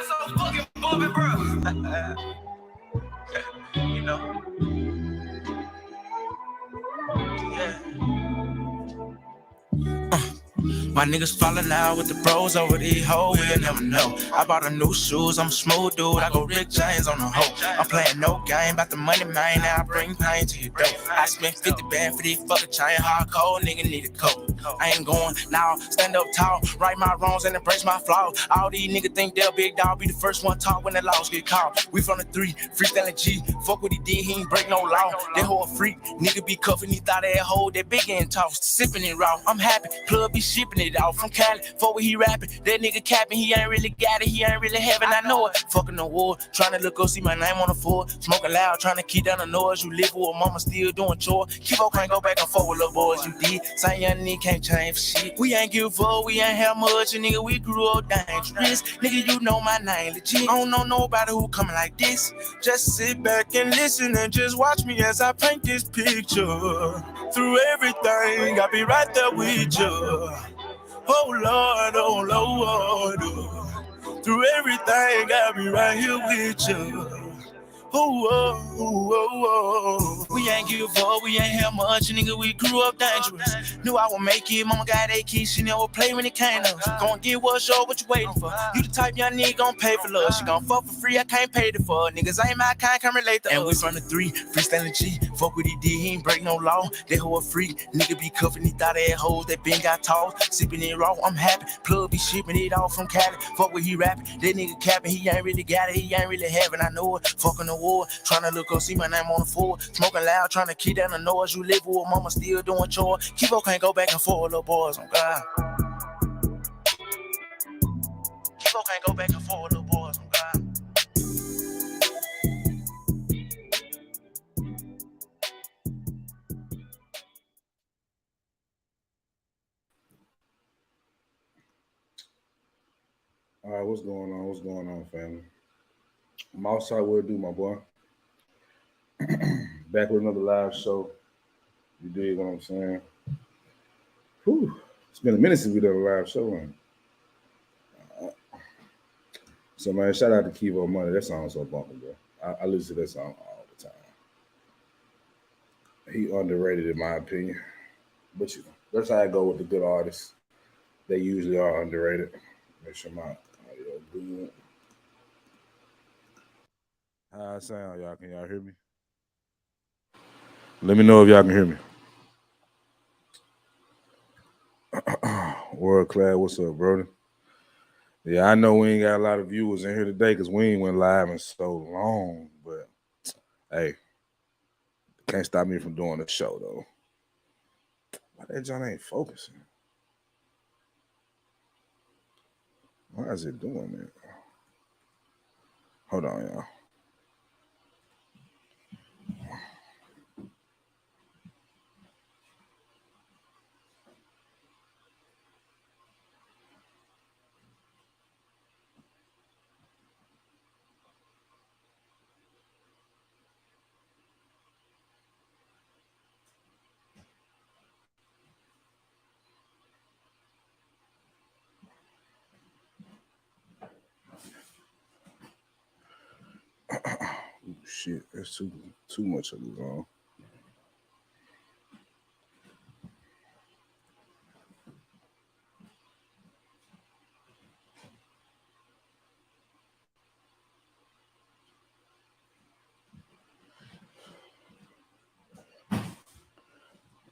so fucking bumping, bro. You know? Yeah. My niggas falling out with the bros over these hoes, we'll never know. I bought a new shoes, I'm a smooth dude, I go Rick James on the hoe. I'm playing no game, about the money, man, now I bring pain to your door. I spent 50 band for these fucking chain, hardcore, nigga need a coat. I ain't going now, stand up tall, right my wrongs and embrace my flaws. All these niggas think they're big dog, be the first one talk when the laws get called. We from the 3, freestyling G, fuck what he did, he ain't break no law. That whole freak, nigga be cuffing, he thought that hold that big end tossed, sipping it raw. I'm happy, plug be shipping it out from Cali, for what he rapping. That nigga capping, he ain't really got it, he ain't really having, I know it. Fucking the war, trying to look up, see my name on the floor. Smoking loud, trying to keep down the noise. You live with a mama still doing chores. Kivo can't go back and forth with little boys, you did. Same young nigga can't change for shit. We ain't give up, we ain't have much, and nigga, we grew up dangerous. Nigga, you know my name legit. I don't know nobody who coming like this. Just sit back and listen and just watch me as I paint this picture. Through everything, I'll be right there with you. Oh Lord, oh Lord, oh. Through everything, I'll be right here with you. Oh, oh, oh, oh, oh. We ain't give up, we ain't have much, nigga, we grew up dangerous. Knew I would make it, mama got a key, she never play when it came up. Gon' get what's yours, what you waiting for? You the type young nigga gon' pay for love. She gon' fuck for free, I can't pay it for. Niggas ain't my kind, can relate to us. And we from the 3, freestyling G, fuck what he did, he ain't break no law. That hoe a freak, nigga be cuffing, he thought that hoes that been got tossed. Sipping it raw, I'm happy, plug be shipping it off from Cali. Fuck what he rapping, that nigga capping, he ain't really got it, he ain't really having, I know it. Fucking the war, trying to look up, see my name on the floor. Smoking loud, trying to keep down the noise. You live with mama still doing chores. Kivo can't go back and forth, little boys, on God. Kivo can't go back and forth, little boys, on God. All right, what's going on? What's going on, family? I'm outside. What it do, my boy? Back with another live show. You dig what I'm saying? Whew. It's been a minute since we did a live show, man. So, man, shout out to Kivo Money. That song's so bumping, bro. I listen to that song all the time. He underrated, in my opinion. But you know, that's how I go with the good artists. They usually are underrated. Make sure my audio good. How I sound, y'all? Can y'all hear me? Let me know if y'all can hear me. World class, what's up, brother? Yeah, I know we ain't got a lot of viewers in here today because we ain't went live in so long. But hey, can't stop me from doing the show though. Why that John ain't focusing? Why is it doing that? Hold on, y'all. Oh, shit, that's too much of this on.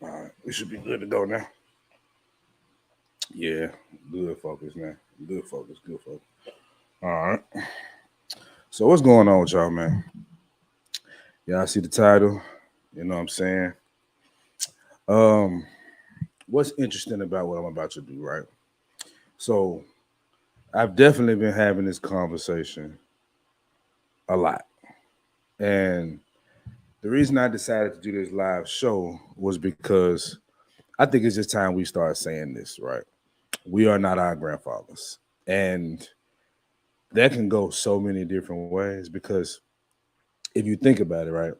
All right, we should be good to go now. Yeah, good focus now. Good focus, good focus. All right. So what's going on with y'all, man? Y'all see the title? You know what I'm saying? What's interesting about what I'm about to do, right? So I've definitely been having this conversation a lot. And the reason I decided to do this live show was because I think it's just time we start saying this, right? We are not our grandfathers. And that can go so many different ways because if you think about it, right?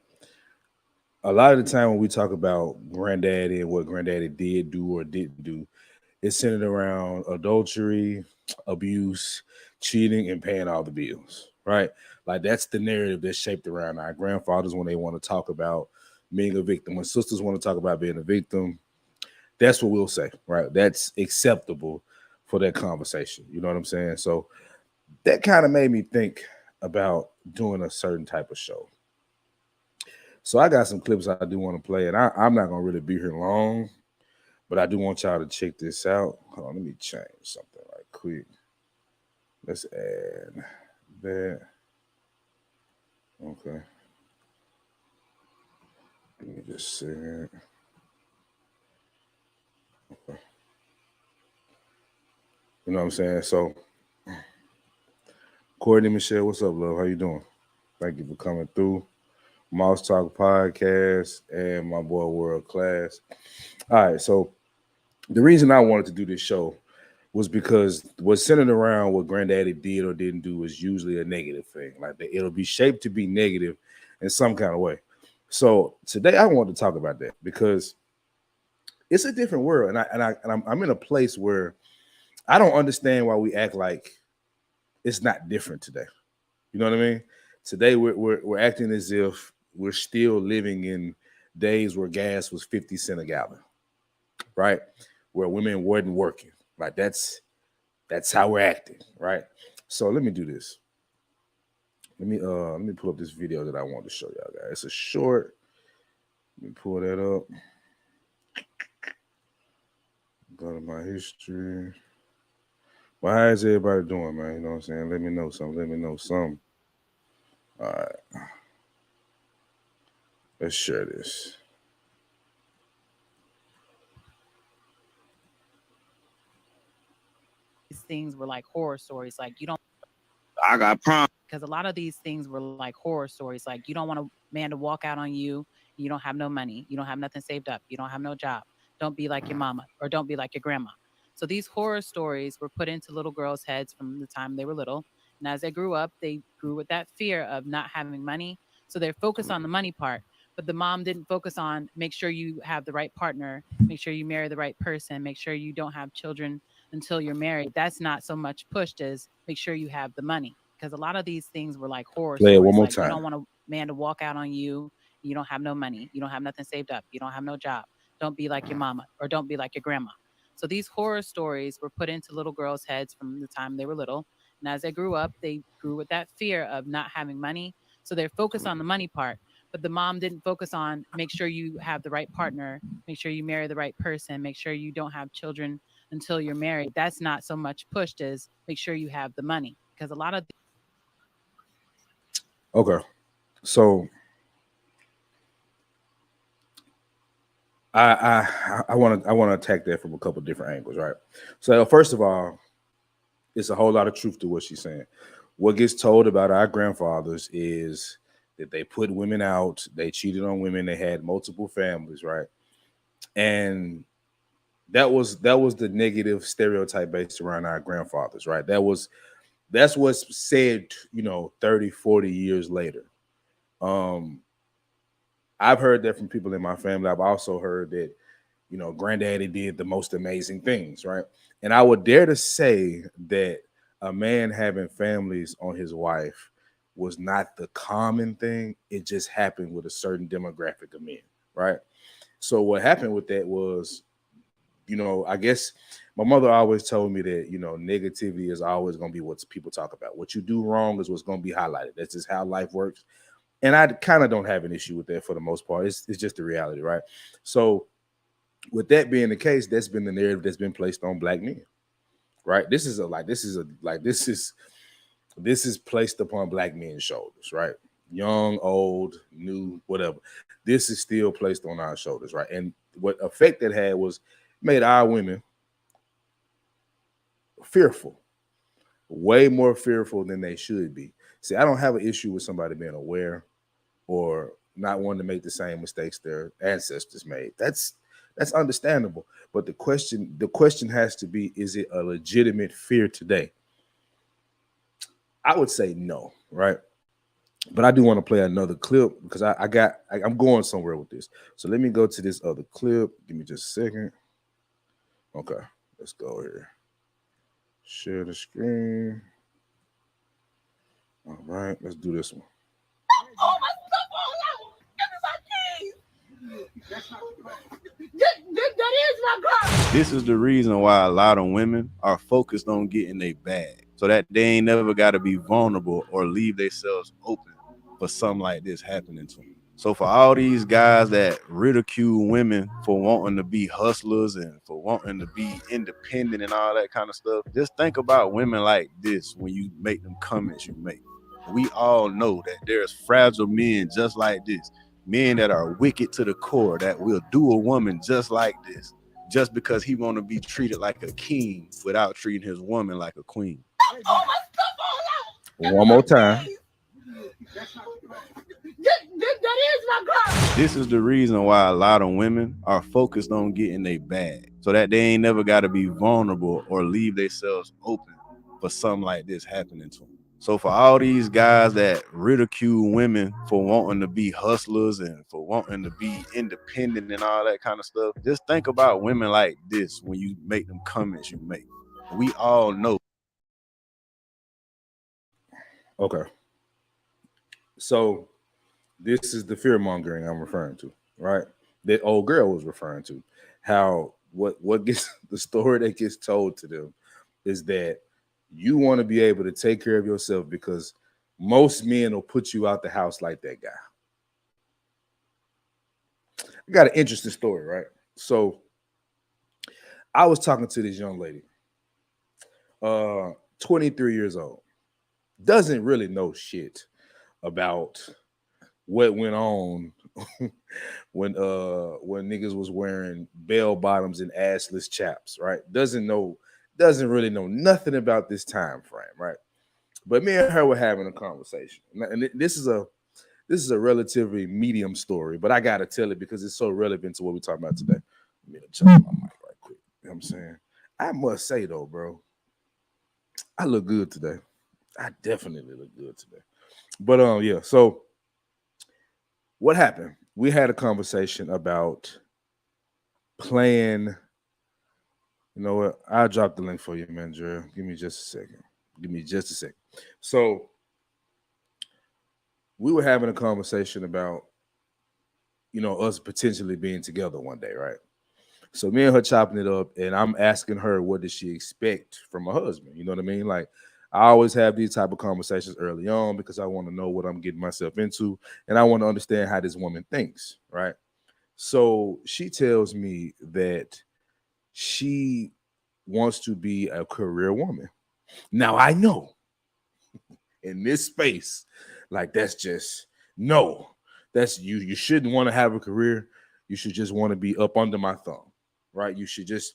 A lot of the time when we talk about granddaddy and what granddaddy did do or didn't do, It's centered around adultery, abuse, cheating, and paying all the bills, right? Like that's the narrative that's shaped around our grandfathers when they want to talk about being a victim. When sisters want to talk about being a victim, that's what we'll say, right? That's acceptable for that conversation. You know what I'm saying? So that kind of made me think about doing a certain type of show. So I got some clips I do want to play, and I'm not gonna really be here long, but I do want y'all to check this out. Hold on, let me change something right quick. Let's add that. Okay. Let me just see it. Okay. You know what I'm saying? So, Courtney Michelle, what's up, love? How you doing? Thank you for coming through. Mouse Talk Podcast and my boy World Class. All right, so the reason I wanted to do this show was because what's centered around what Granddaddy did or didn't do is usually a negative thing. Like it'll be shaped to be negative in some kind of way. So today I want to talk about that because it's a different world, and I'm in a place where I don't understand why we act like it's not different today. You know what I mean? Today we're acting as if we're still living in days where gas was 50 cents a gallon, right? Where women weren't working. Like that's how we're acting, right? So let me do this. Let me pull up this video that I want to show y'all guys. It's a short. Let me pull that up. Go to my history. Well, how is everybody doing, man? You know what I'm saying? Let me know something. All right. Let's share this. These things were like horror stories. Like you don't. I got prom. Because a lot of these things were like horror stories. Like you don't want a man to walk out on you. You don't have no money. You don't have nothing saved up. You don't have no job. Don't be like your mama or don't be like your grandma. So these horror stories were put into little girls' heads from the time they were little. And as they grew up, they grew with that fear of not having money. So they're focused on the money part. But the mom didn't focus on make sure you have the right partner, make sure you marry the right person, make sure you don't have children until you're married. That's not so much pushed as make sure you have the money. Because a lot of these things were like horror Play it stories. one more Like time. you don't want a man to walk out on you. You don't have no money. You don't have nothing saved up. You don't have no job. Don't be like your mama or don't be like your grandma. So these horror stories were put into little girls' heads from the time they were little. And as they grew up, they grew with that fear of not having money. So they're focused on the money part. But the mom didn't focus on make sure you have the right partner, make sure you marry the right person, make sure you don't have children until you're married. That's not so much pushed as make sure you have the money. Because a lot of Okay. So I want to attack that from a couple different angles, right? So first of all, it's a whole lot of truth to what she's saying. What gets told about our grandfathers is that they put women out, they cheated on women, they had multiple families, right? And that was the negative stereotype based around our grandfathers, right? That's what's said, 30, 40 years later. I've heard that from people in my family. I've also heard that, granddaddy did the most amazing things, right? And I would dare to say that a man having families on his wife was not the common thing. It just happened with a certain demographic of men, right? So what happened with that was, I guess my mother always told me that, negativity is always going to be what people talk about. What you do wrong is what's going to be highlighted. That's just how life works. And I kind of don't have an issue with that for the most part. It's just the reality, right? So with that being the case, that's been the narrative that's been placed on black men, right? This is placed upon black men's shoulders, right? Young, old, new, whatever. This is still placed on our shoulders, right? And what effect that had was made our women fearful, way more fearful than they should be. See, I don't have an issue with somebody being aware or not wanting to make the same mistakes their ancestors made. That's understandable. But the question has to be, is it a legitimate fear today? I would say no, right? But I do want to play another clip because I'm going somewhere with this. So let me go to this other clip. Give me just a second. Okay. Let's go here. Share the screen. All right, let's do this one. Oh, my stuff all out. Everybody, that is my car. This is the reason why a lot of women are focused on getting their bag, so that they ain't never got to be vulnerable or leave themselves open for something like this happening to them. So for all these guys that ridicule women for wanting to be hustlers and for wanting to be independent and all that kind of stuff, just think about women like this when you make them comments you make. We all know that there's fragile men just like this, men that are wicked to the core, that will do a woman just like this, just because he want to be treated like a king without treating his woman like a queen. Oh, my stuff all out. One more time. That is my car. This is the reason why a lot of women are focused on getting their bag, so that they ain't never got to be vulnerable or leave themselves open for something like this happening to them. So for all these guys that ridicule women for wanting to be hustlers and for wanting to be independent and all that kind of stuff, just think about women like this when you make them comments you make. We all know. Okay. So this is the fear mongering I'm referring to, right? That old girl was referring to. How what gets the story that gets told to them is that you want to be able to take care of yourself because most men will put you out the house like that guy. I got an interesting story, right? So I was talking to this young lady, 23 years old, doesn't really know shit about what went on when niggas was wearing bell bottoms and assless chaps, right? Doesn't really know nothing about this time frame, right? But me and her were having a conversation, and this is a relatively medium story, but I gotta tell it because it's so relevant to what we're talking about today. Let me check my mic right quick. You know what I'm saying? I must say though, bro, I look good today. I definitely look good today. But yeah. So what happened? We had a conversation about playing. You know what? I'll drop the link for you, man, Drew. Give me just a second. So we were having a conversation about, us potentially being together one day, right? So me and her chopping it up, and I'm asking her what does she expect from a husband? You know what I mean? Like I always have these type of conversations early on because I want to know what I'm getting myself into, and I want to understand how this woman thinks, right? So she tells me that she wants to be a career woman. Now I know in this space, like that's just no. That's you shouldn't want to have a career. You should just want to be up under my thumb, right? You should just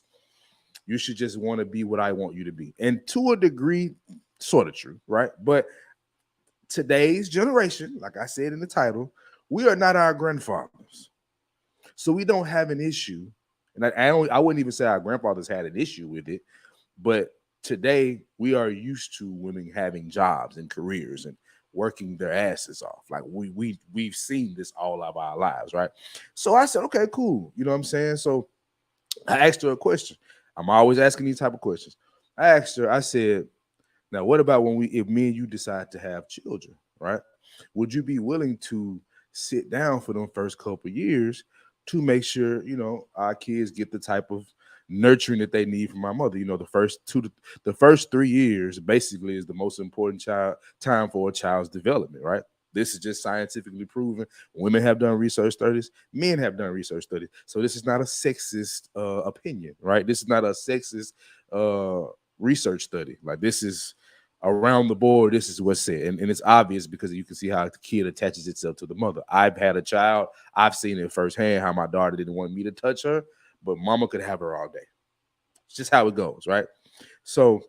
want to be what I want you to be. And to a degree, sort of true, right? But today's generation, like I said in the title, we are not our grandfathers. So we don't have an issue. And I wouldn't even say our grandfathers had an issue with it, but today we are used to women having jobs and careers and working their asses off. Like we've seen this all of our lives, right? So I said, okay, cool. You know what I'm saying? So I asked her a question. I'm always asking these type of questions. I asked her, I said, now what about if me and you decide to have children, right? Would you be willing to sit down for them first couple of years to make sure, our kids get the type of nurturing that they need from our mother? The first 3 years basically is the most important time for a child's development, right? This is just scientifically proven. Women have done research studies, men have done research studies. So this is not a sexist opinion, right? This is not a sexist research study. Like this is around the board. This is what's said. And it's obvious because you can see how the kid attaches itself to the mother. I've had a child. I've seen it firsthand how my daughter didn't want me to touch her, but mama could have her all day. It's just how it goes, right? So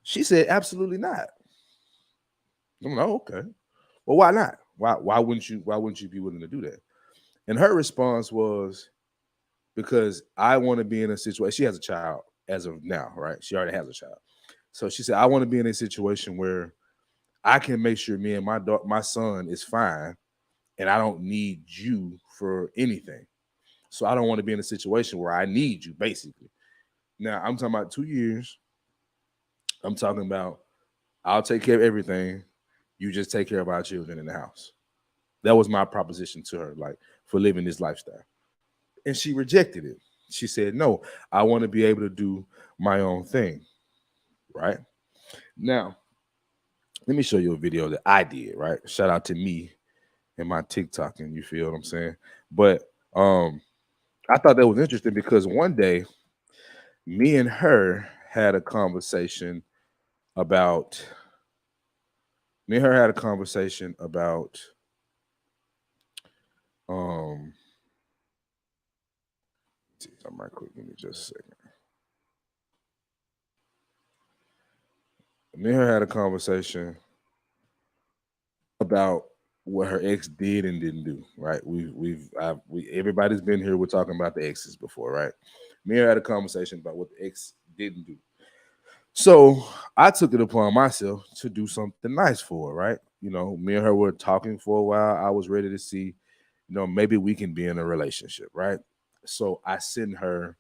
she said, absolutely not. I'm like, okay. Well, why not? Why wouldn't you be willing to do that? And her response was, because I want to be in a situation. She has a child as of now, right? She already has a child. So she said, I want to be in a situation where I can make sure me and my son is fine, and I don't need you for anything. So I don't want to be in a situation where I need you, basically. Now I'm talking about 2 years. I'm talking about I'll take care of everything. You just take care of our children in the house. That was my proposition to her, like, for living this lifestyle. And she rejected it. She said, no, I want to be able to do my own thing. Right? Now, let me show you a video that I did, right? Shout out to me and my TikTok, and you feel what I'm saying? But I thought that was interesting because one day me and her had a conversation about I might quick, give me just a second. Me and her had a conversation about what her ex did and didn't do, right? Everybody's been here. We're talking about the exes before, right? Me and her had a conversation about what the ex didn't do. So I took it upon myself to do something nice for her, right? You know, me and her were talking for a while. I was ready to see, you know, maybe we can be in a relationship, right? So I sent her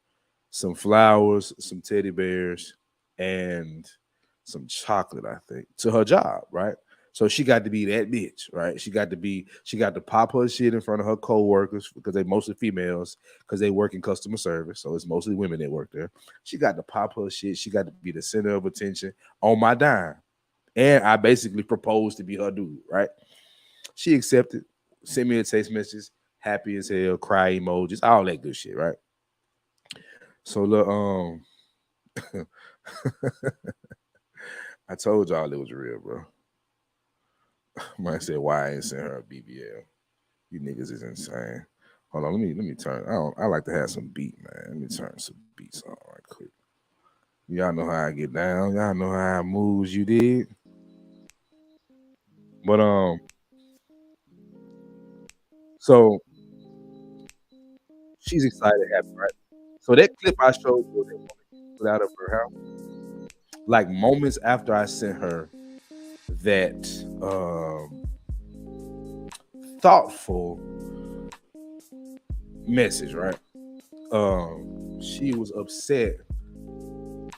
some flowers, some teddy bears, and some chocolate, I think, to her job, right? So she got to be that bitch, right? She got to pop her shit in front of her co-workers because they mostly females because they work in customer service. So it's mostly women that work there. She got to pop her shit. She got to be the center of attention on my dime. And I basically proposed to be her dude, right? She accepted, sent me a text message, happy as hell, cry emojis, all that good shit, right? So look, I told y'all it was real, bro. Might say why I ain't sent her a BBL. You niggas is insane. Hold on, let me turn. I like to have some beat, man. Let me turn some beats on right quick. Y'all know how I get down. Y'all know how I moves. You did. But so she's excited, happy, right? So that clip I showed you that woman put out of her house, like moments after I sent her that thoughtful message, right? She was upset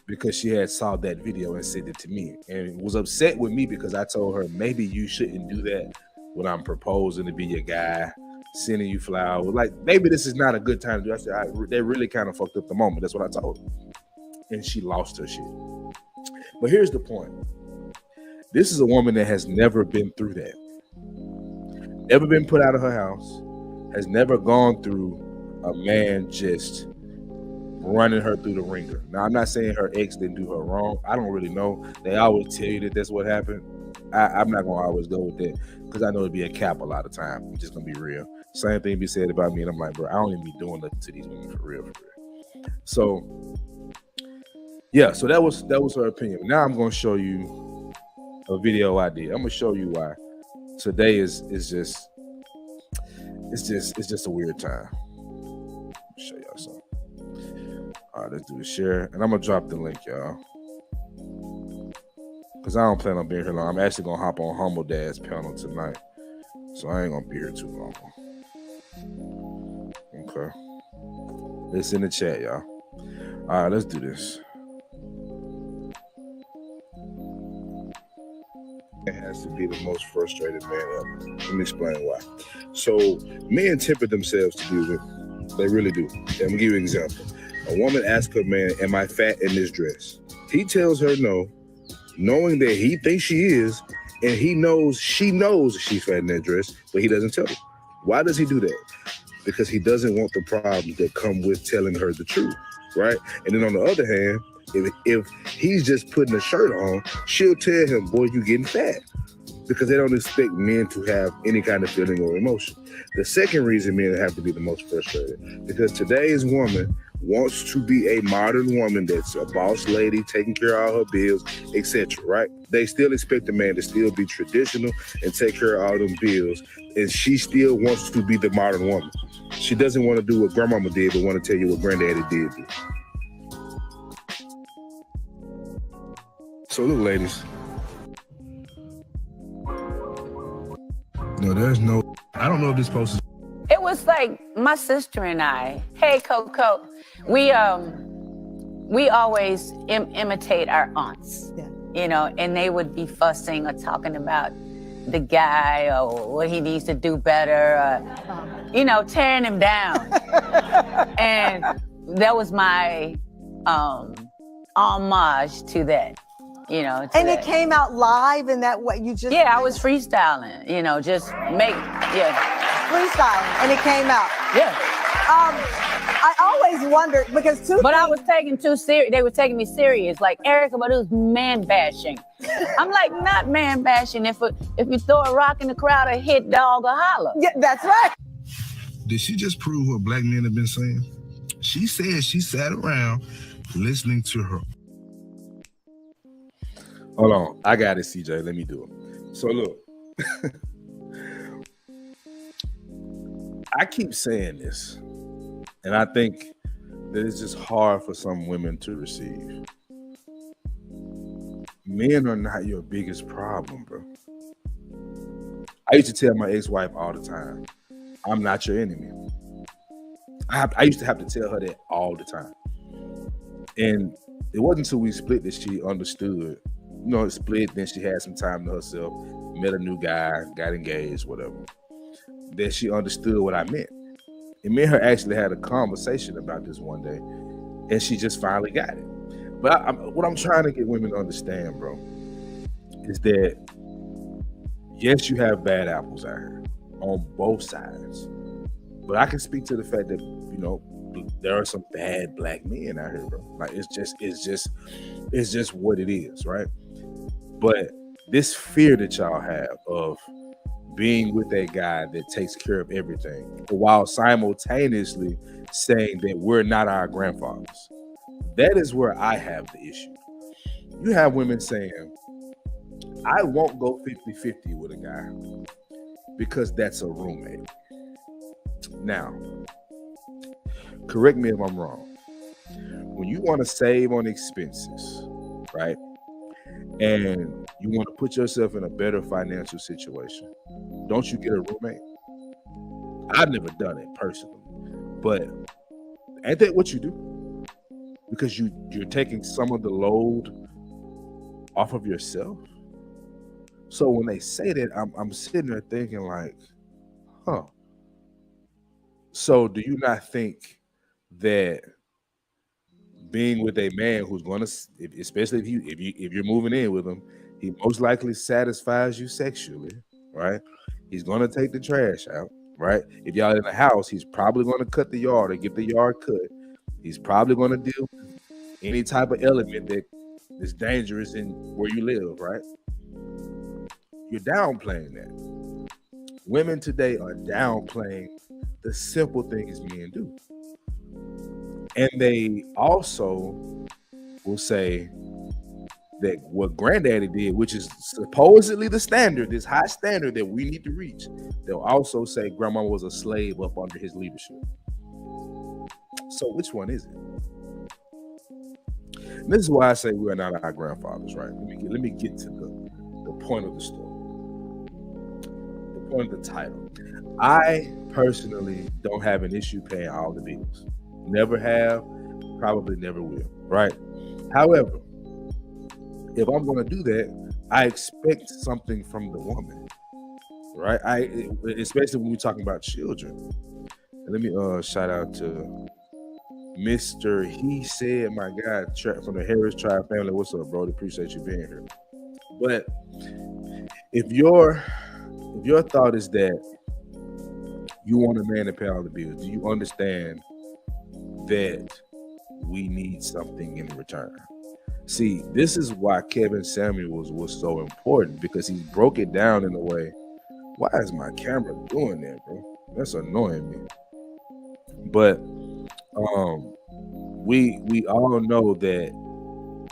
because she had saw that video and sent it to me, and was upset with me because I told her maybe you shouldn't do that when I'm proposing to be your guy, sending you flowers. Like, maybe this is not a good time to do. I said they really kind of fucked up the moment. That's what I told her, and she lost her shit. But here's the point. This is a woman that has never been through that. Never been put out of her house. Has never gone through a man just running her through the ringer. Now, I'm not saying her ex didn't do her wrong. I don't really know. They always tell you that that's what happened. I'm not going to always go with that because I know it'd be a cap a lot of time. I'm just going to be real. Same thing be said about me. And I'm like, bro, I don't even be doing nothing to these women for real. So, yeah, so that was her opinion. Now I'm going to show you a video I did. I'm going to show you why today is just a weird time. Let me show y'all something. All right, let's do the share. And I'm going to drop the link, y'all. Because I don't plan on being here long. I'm actually going to hop on Humble Dad's panel tonight. So I ain't going to be here too long. Okay. It's in the chat, y'all. All right, let's do this. It has to be the most frustrated man ever. Let me explain why. So men temper themselves to do it. They really do. I'm going to give you an example. A woman asks her man, am I fat in this dress? He tells her no, knowing that he thinks she is, and she knows she's fat in that dress, but he doesn't tell her. Why does he do that? Because he doesn't want the problems that come with telling her the truth, right? And then on the other hand, if he's just putting a shirt on, she'll tell him, boy, you getting fat. Because they don't expect men to have any kind of feeling or emotion. The second reason men have to be the most frustrated, because today's woman wants to be a modern woman that's a boss lady, taking care of all her bills, etc., right? They still expect the man to still be traditional and take care of all them bills, and she still wants to be the modern woman. She doesn't want to do what grandmama did, but want to tell you what granddaddy did. So look, ladies. No, there's no, I don't know if this post is. It was like my sister and I, hey Coco, we we always imitate our aunts, you know, and they would be fussing or talking about the guy or what he needs to do better, or, you know, tearing him down. And that was my homage to that, you know. And it came out live in that way. You just I was freestyling, you know, just freestyling, and it came out. I always wondered because But I was taking too serious. They were taking me serious, like Erykah Badu's man bashing. I'm like, not man bashing. If you throw a rock in the crowd, a hit dog or holler. Yeah, that's right. Did she just prove what black men have been saying? She said she sat around listening to her. Hold on, I got it, CJ. Let me do it. So look, I keep saying this, and I think that it's just hard for some women to receive. Men are not your biggest problem, bro. I used to tell my ex-wife all the time, I'm not your enemy. I used to have to tell her that all the time. And it wasn't until we split that she understood. You know, it split, then she had some time to herself, met a new guy, got engaged, whatever. That she understood what I meant. And me and her actually had a conversation about this one day, and she just finally got it. But what I'm trying to get women to understand, bro, is that yes, you have bad apples out here on both sides. But I can speak to the fact that, you know, there are some bad black men out here, bro. Like it's just what it is, right? But this fear that y'all have of being with a guy that takes care of everything, while simultaneously saying that we're not our grandfathers, that is where I have the issue. You have women saying, I won't go 50-50 with a guy because that's a roommate. Now, correct me if I'm wrong. When you want to save on expenses, right, and you want to put yourself in a better financial situation, don't you get a roommate? I've never done it personally, but ain't that what you do? Because you're taking some of the load off of yourself. So when they say that, I'm sitting there thinking like, huh. So do you not think that being with a man who's going to, especially if you're moving in with him, he most likely satisfies you sexually, right? He's going to take the trash out, right? If y'all in the house, he's probably going to cut the yard or get the yard cut. He's probably going to deal with any type of element that is dangerous in where you live, right? You're downplaying that. Women today are downplaying the simple things men do. And they also will say that what granddaddy did, which is supposedly the standard, this high standard that we need to reach, they'll also say grandma was a slave up under his leadership. So which one is it? And this is why I say we are not our grandfathers, right? Let me get to the point of the story. The point of the title. I personally don't have an issue paying all the bills. Never have, probably never will, right? However, if I'm going to do that, I expect something from the woman, right? Especially when we're talking about children. And let me shout out to Mr. He Said, my guy from the Harris Tribe family. What's up, bro? Appreciate you being here. But if your thought is that you want a man to pay all the bills, do you understand that we need something in return? See, this is why Kevin Samuels was so important, because he broke it down in a way. Why is my camera doing that, bro? That's annoying me. But we all know that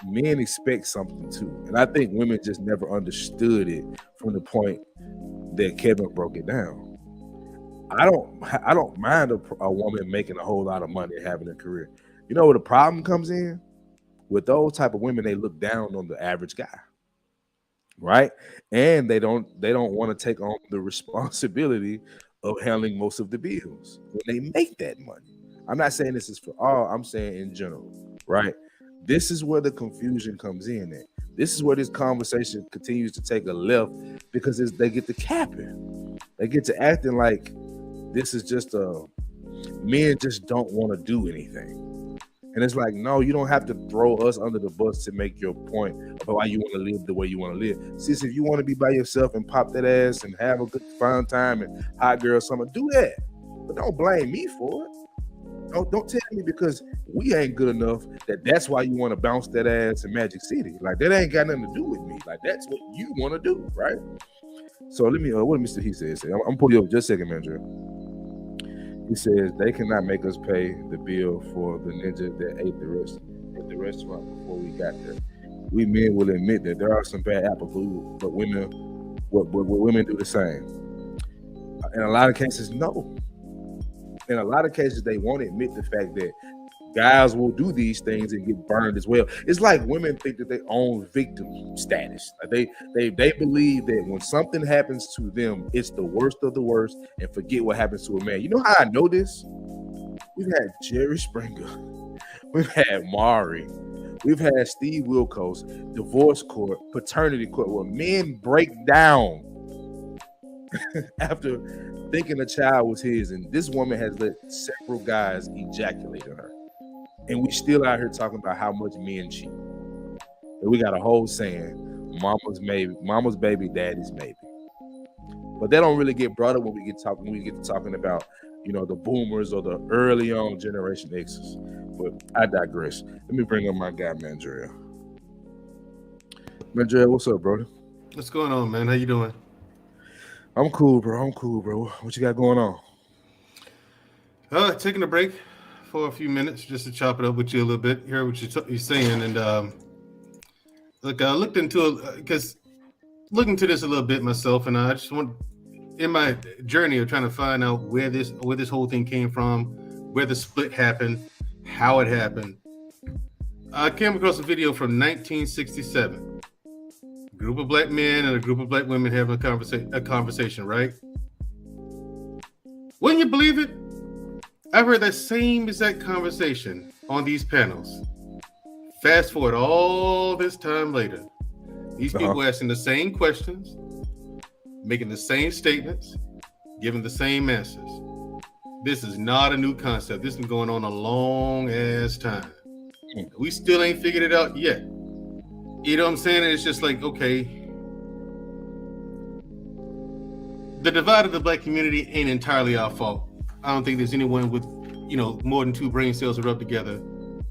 men expect something too, and I think women just never understood it from the point that Kevin broke it down. I don't mind a woman making a whole lot of money and having a career. You know where the problem comes in? With those type of women, they look down on the average guy, right? And they don't want to take on the responsibility of handling most of the bills when they make that money. I'm not saying this is for all. I'm saying in general, right? This is where the confusion comes in at. This is where this conversation continues to take a left because they get to capping. They get to acting like this is just men just don't want to do anything. And it's like, no, you don't have to throw us under the bus to make your point about why you want to live the way you want to live. Sis, if you want to be by yourself and pop that ass and have a good fun time and hot girl summer, do that. But don't blame me for it. Don't tell me because we ain't good enough that's why you want to bounce that ass in Magic City. Like, that ain't got nothing to do with me. Like, that's what you want to do, right? So let me, what Mr. He says, I'm gonna pull you up just a second, man. He says they cannot make us pay the bill for the ninja that ate the restaurant before we got there. We men will admit that there are some bad apple food, but women do the same. In a lot of cases, no. In a lot of cases, they won't admit the fact that guys will do these things and get burned as well. It's like women think that they own victim status. Like they believe that when something happens to them, it's the worst of the worst, and forget what happens to a man. You know how I know this? We've had Jerry Springer, we've had Maury, we've had Steve Wilkos, divorce court, paternity court, where men break down after thinking a child was his, and this woman has let several guys ejaculate on her. And we still out here talking about how much men cheat. And we got a whole saying, mama's baby, daddy's baby. But that don't really get brought up when we get to talking about, you know, the boomers or the early on Generation X's. But I digress. Let me bring up my guy, Mandrell. Mandrell, what's up, brother? What's going on, man? How you doing? I'm cool, bro. What you got going on? Taking a break for a few minutes just to chop it up with you a little bit, hear what you're saying. And look, I looked into this a little bit myself, and I just want, in my journey of trying to find out where this whole thing came from, where the split happened, how it happened. I came across a video from 1967. A group of black men and a group of black women having a conversation, right? Wouldn't you believe it? I've heard that same exact conversation on these panels. Fast forward all this time later. These people asking the same questions, making the same statements, giving the same answers. This is not a new concept. This has been going on a long ass time. We still ain't figured it out yet. You know what I'm saying? It's just like, okay, the divide of the black community ain't entirely our fault. I don't think there's anyone with, you know, more than two brain cells rubbed together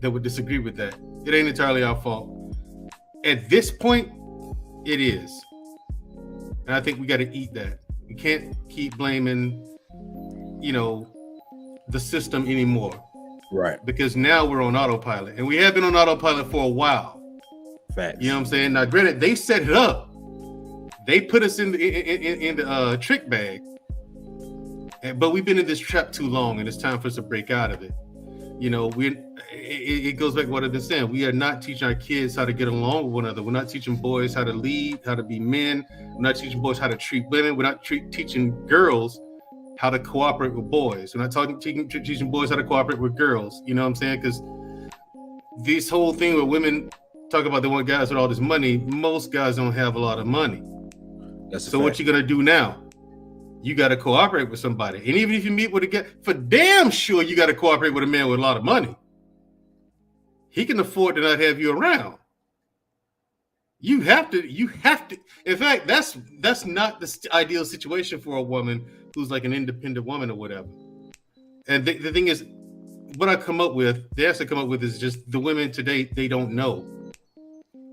that would disagree with that. It ain't entirely our fault. At this point, it is. And I think we got to eat that. We can't keep blaming, you know, the system anymore. Right. Because now we're on autopilot. And we have been on autopilot for a while. Facts. You know what I'm saying? Now, granted, they set it up. They put us in the trick bag. But we've been in this trap too long, and it's time for us to break out of it. You know, it goes back to what I've been saying. We are not teaching our kids how to get along with one another. We're not teaching boys how to lead, how to be men. We're not teaching boys how to treat women. We're not teaching girls how to cooperate with boys. We're not teaching boys how to cooperate with girls. You know what I'm saying? Because this whole thing where women talk about they want guys with all this money, most guys don't have a lot of money. So what you gonna do now? You got to cooperate with somebody. And even if you meet with a guy, for damn sure you got to cooperate with a man with a lot of money. He can afford to not have you around. You have to. In fact, that's not the ideal situation for a woman who's like an independent woman or whatever. And the thing is, what I come up with, the answer I come up with is just the women today, they don't know.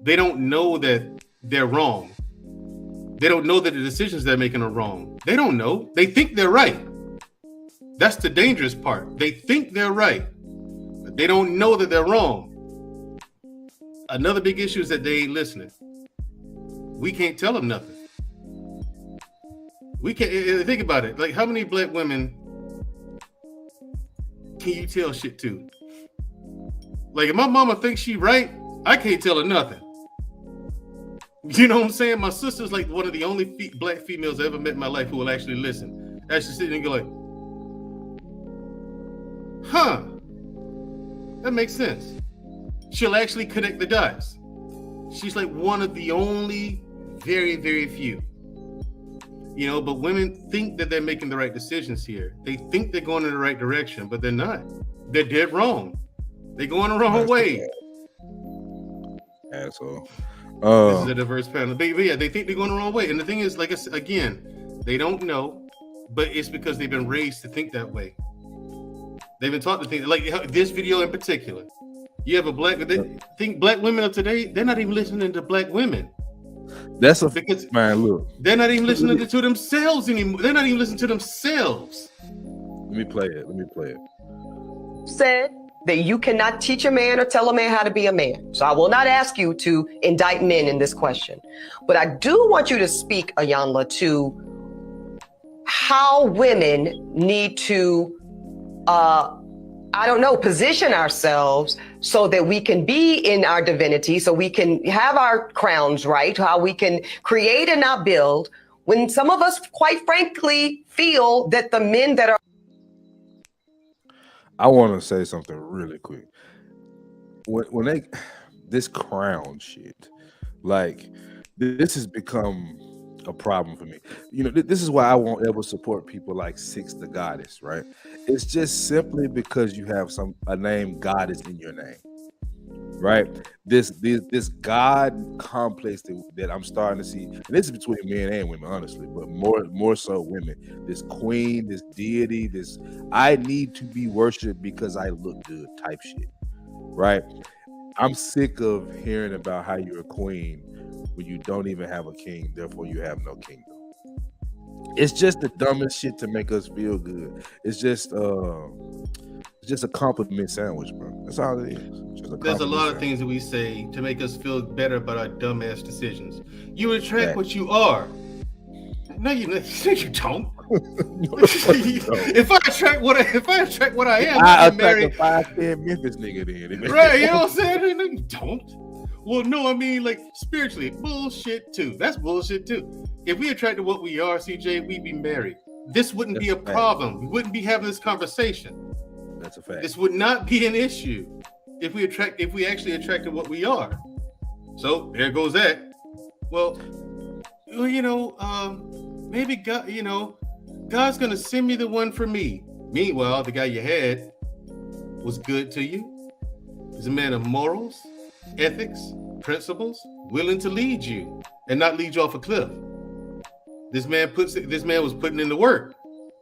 They don't know that they're wrong. They don't know that the decisions they're making are wrong. They don't know. They think they're right. That's the dangerous part. They think they're right, but they don't know that they're wrong. Another big issue is that they ain't listening. We can't tell them nothing. We can't. Think about it. Like, how many black women can you tell shit to? Like, if my mama thinks she right, I can't tell her nothing. You know what I'm saying? My sister's like one of the only black females I ever met in my life who will actually listen. Actually sit and go like, huh, that makes sense. she'll actually connect the dots. She's like one of the only very, very few. You know, but women think that they're making the right decisions here. They think they're going in the right direction, but they're not. They're dead wrong. They're going the wrong way. Asshole. This is a diverse panel. But yeah, they think they're going the wrong way. And the thing is, like I said, again, they don't know, but it's because they've been raised to think that way. They've been taught to think, like this video in particular. You have they think black women of today, they're not even listening to black women. That's a because man. Look, they're not even listening to themselves anymore. They're not even listening to themselves. Let me play it. Said that you cannot teach a man or tell a man how to be a man. So I will not ask you to indict men in this question. But I do want you to speak, Iyanla, to how women need to, position ourselves so that we can be in our divinity, so we can have our crowns right, how we can create and not build, when some of us, quite frankly, feel that the men that are... I want to say something really quick. When this crown shit, like this has become a problem for me. You know, this is why I won't ever support people like Six the Goddess, right? It's just simply because you have a name Goddess in your name, right? This God complex that I'm starting to see, and this is between men and women, honestly, but more so women. This queen, this deity, this I need to be worshipped because I look good type shit, right? I'm sick of hearing about how you're a queen when you don't even have a king, therefore you have no kingdom. It's just the dumbest shit to make us feel good. It's just a compliment sandwich, bro. That's all it is. There's a lot of things that we say to make us feel better about our dumbass decisions. You attract what you are. No, you don't. If I attract what I am, I attract a 5'10" Memphis nigga then. Right, you know what I'm saying? No, you don't. Well, no, I mean, like, spiritually, bullshit too. That's bullshit too. If we attracted what we are, CJ, we'd be married. This wouldn't be a problem. We wouldn't be having this conversation. That's a fact. This would not be an issue if we actually attracted what we are. So there goes that. Well, you know, maybe God, you know, God's gonna send me the one for me. Meanwhile, the guy you had was good to you. He's a man of morals, ethics, principles, willing to lead you and not lead you off a cliff. This man was putting in the work,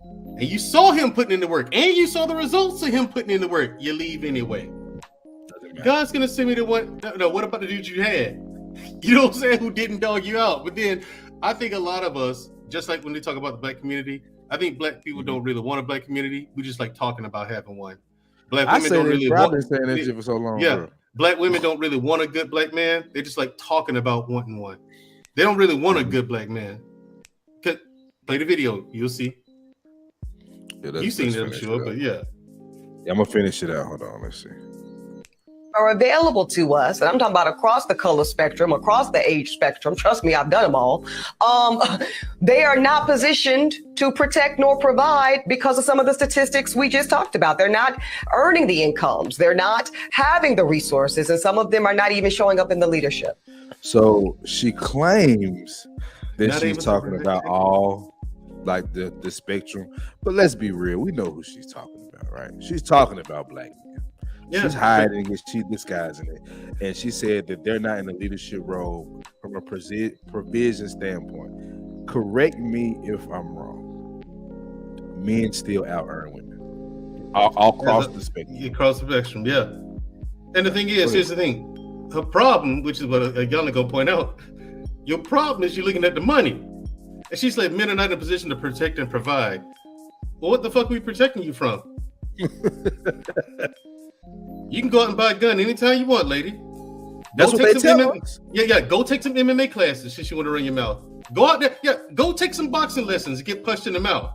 and you saw him putting in the work, and you saw the results of him putting in the work. You leave anyway. God's gonna send me the one. No, what about the dude you had? You know what I'm saying? Who didn't dog you out? But then I think a lot of us, just like when they talk about the black community, I think black people don't really want a black community. We just like talking about having one. Black women don't really want. I've been saying that shit for so long. Yeah. Bro. Black women don't really want a good black man. They just like talking about wanting one. They don't really want a good black man. Play the video, you'll see. Yeah, you've seen it, I'm sure, but yeah. I'm gonna finish it out. Hold on, let's see. Are available to us, and I'm talking about across the color spectrum, across the age spectrum. Trust me, I've done them all. They are not positioned to protect nor provide because of some of the statistics we just talked about. They're not earning the incomes. They're not having the resources, and some of them are not even showing up in the leadership. So she claims that she's talking about all like the spectrum, but let's be real. We know who she's talking about, right? She's talking about black men. Yeah. She's hiding it. She disguising it. And she said that they're not in a leadership role from a provision standpoint. Correct me if I'm wrong. Men still out earn women. All across the spectrum. Across the spectrum, yeah. And the thing is, here's the thing. Her problem, which is what Iyanla gonna point out, your problem is you're looking at the money. And she's like, men are not in a position to protect and provide. Well, what the fuck are we protecting you from? You can go out and buy a gun anytime you want, lady. That's what they tell us. Yeah. Go take some MMA classes since you want to run your mouth. Go out there. Yeah, go take some boxing lessons and get punched in the mouth.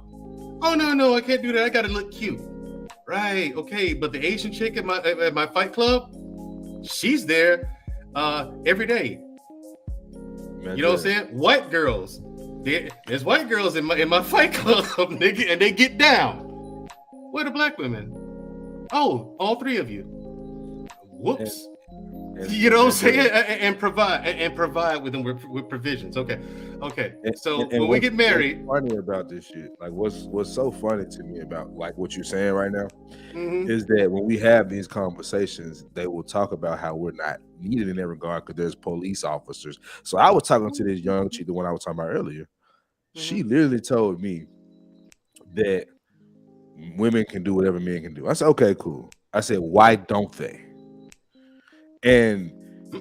Oh, no, I can't do that. I got to look cute. Right, okay. But the Asian chick at my fight club, she's there every day. Man, you know what I'm saying? White girls. There's white girls in my fight club, nigga, and they get down. Where the black women? Oh, all three of you. Whoops. You know what I'm saying? And provide with them with provisions. Okay. So when we get married, what's funny about this shit, like what's so funny to me about like what you're saying right now, is that when we have these conversations, they will talk about how we're not needed in that regard because there's police officers. So I was talking to this young chick, the one I was talking about earlier. She literally told me that women can do whatever men can do. I said, okay, cool. I said, why don't they? And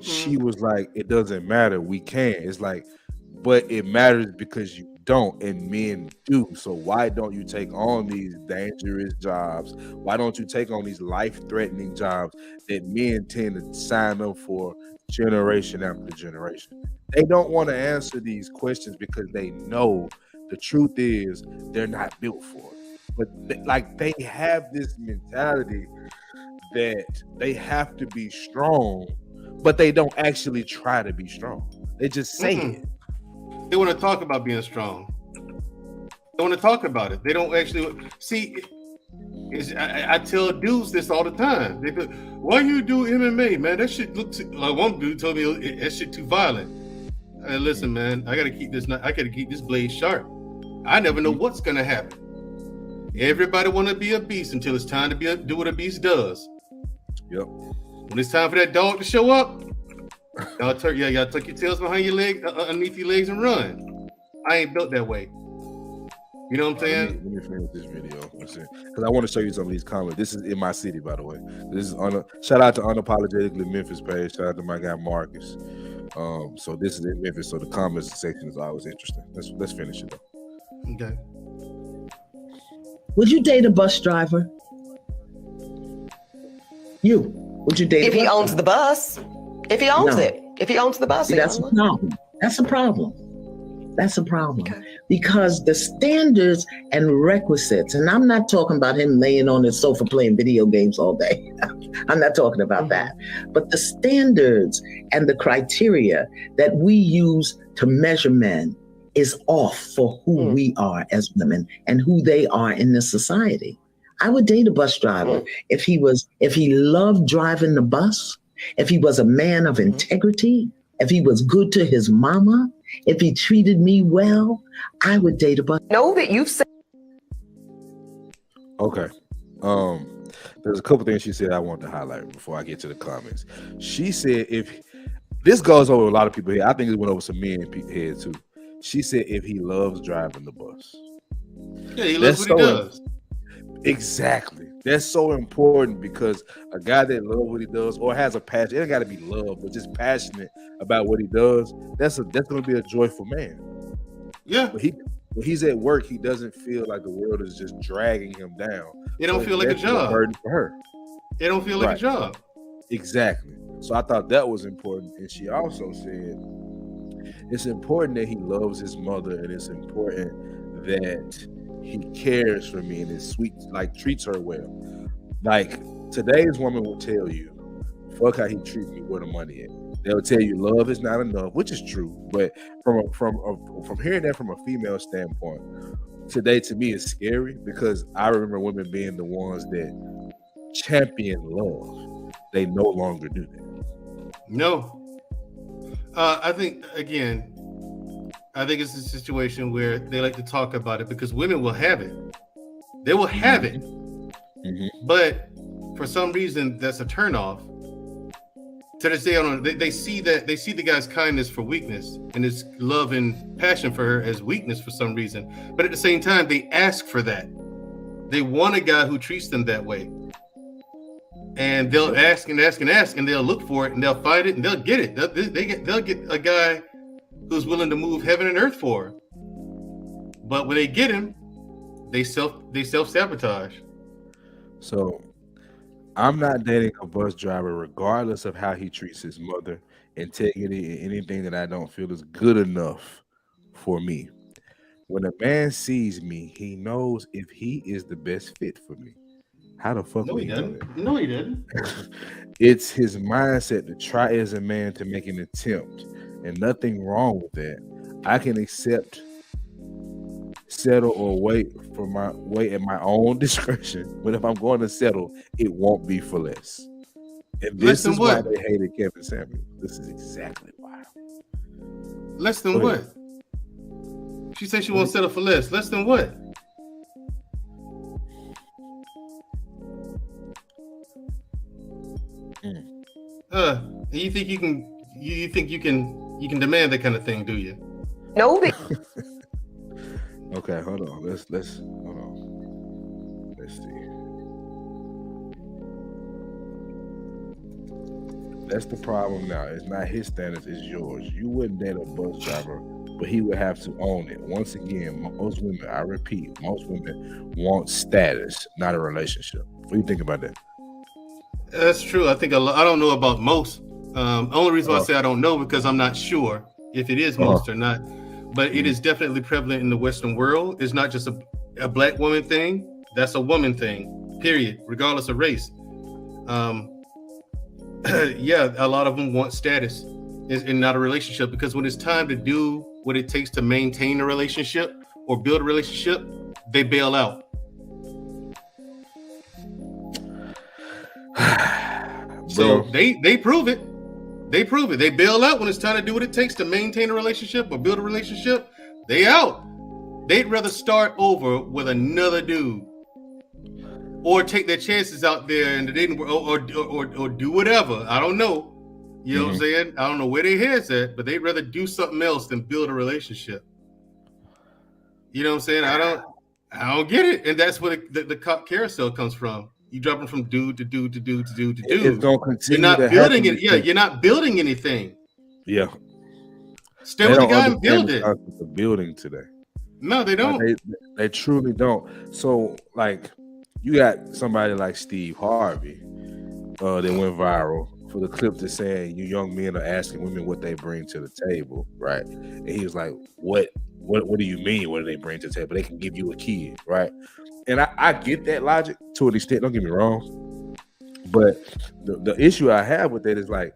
she was like, it doesn't matter. We can. It's like, but it matters because you don't, and men do. So why don't you take on these dangerous jobs? Why don't you take on these life-threatening jobs that men tend to sign up for generation after generation? They don't want to answer these questions because they know the truth is they're not built for it. But they have this mentality that they have to be strong, but they don't actually try to be strong. They just say it. They want to talk about being strong. They want to talk about it. They don't actually see. I tell dudes this all the time. They go, "Why you do MMA, man? That shit looks like." One dude told me that shit too violent. Hey, listen, man, I gotta keep this blade sharp. I never know what's gonna happen. Everybody want to be a beast until it's time to do what a beast does. Yep. When it's time for that dog to show up, y'all tuck your tails behind your leg, underneath your legs, and run. I ain't built that way. You know what I'm saying? Let me finish this video because I want to show you some of these comments. This is in my city, by the way. This is shout out to Unapologetically Memphis page. Shout out to my guy Marcus. So this is in Memphis. So the comments section is always interesting. Let's finish it though. Okay. Would you date a bus driver? Would you date if he owns the bus? If he owns it. If he owns the bus, that's a problem. That's a problem. That's a problem. Okay. Because the standards and requisites, and I'm not talking about him laying on his sofa playing video games all day. I'm not talking about that. But the standards and the criteria that we use to measure men is off for who we are as women and who they are in this society. I would date a bus driver if he loved driving the bus, if he was a man of integrity, if he was good to his mama, if he treated me well. I would date a bus. Know that you've said. Okay. There's a couple things she said I want to highlight before I get to the comments. She said if this goes over a lot of people here, I think it went over some men here too. She said if he loves driving the bus. Yeah, he loves what he does. Exactly. That's so important because a guy that loves what he does or has a passion, it ain't got to be love, but just passionate about what he does, that's going to be a joyful man. Yeah. But when he's at work, he doesn't feel like the world is just dragging him down. It don't feel like a job. Burden for her. It don't feel like a job. Exactly. So I thought that was important. And she also said it's important that he loves his mother, and it's important that he cares for me and is sweet, like treats her well. Like today's woman will tell you, fuck how he treats me, where the money is. They'll tell you love is not enough, which is true. But from hearing that from a female standpoint, today to me is scary because I remember women being the ones that champion love. They no longer do that. No. I think it's a situation where they like to talk about it because women will have it. They will have it. But for some reason, that's a turnoff. To this day, they see the guy's kindness for weakness and his love and passion for her as weakness for some reason. But at the same time, they ask for that. They want a guy who treats them that way. And they'll ask and ask and ask, and they'll look for it, and they'll find it, and they'll get it. They'll get a guy who's willing to move heaven and earth for her. But when they get him, they self-sabotage. So I'm not dating a bus driver regardless of how he treats his mother, integrity, and anything that I don't feel is good enough for me. When a man sees me, he knows if he is the best fit for me. How the fuck would he know that? No, he didn't. It's his mindset to try as a man to make an attempt, and nothing wrong with that. I can accept, settle, or wait at my own discretion. But if I'm going to settle, it won't be for less. And Less this than is why what? they hated Kevin Samuels. This is exactly why. Less than Go what? ahead. She said she won't settle for less. Less than what? You think you can demand that kind of thing, do you? No, Okay, hold on. Let's hold on. Let's see. That's the problem now. It's not his standards, it's yours. You wouldn't date a bus driver, but he would have to own it. Once again, most women, I repeat, most women want status, not a relationship. What do you think about that? That's true. I think I don't know about most. Only reason why I say I don't know because I'm not sure if it is most or not. But it is definitely prevalent in the Western world. It's not just a black woman thing. That's a woman thing, period, regardless of race. Yeah, a lot of them want status and not a relationship, because when it's time to do what it takes to maintain a relationship or build a relationship, they bail out. So they prove it. They prove it. They bail out when it's time to do what it takes to maintain a relationship or build a relationship. They out. They'd rather start over with another dude, or take their chances out there and they didn't, or do whatever. I don't know. You know what I'm saying? I don't know where their heads at, but they'd rather do something else than build a relationship. You know what I'm saying? I don't get it, and that's where the cop carousel comes from. You dropping from dude to dude to dude to dude to dude. It's gonna continue. You're not building it. Yeah, you're not building anything. Yeah. Stay with the guy and build it. The building today. No, they don't. They truly don't. So, like, you got somebody like Steve Harvey that went viral for the clip that's saying you young men are asking women what they bring to the table, right? And he was like, "What do you mean? What do they bring to the table? They can give you a kid, right?" And I get that logic to an extent. Don't get me wrong, but the issue I have with that is like,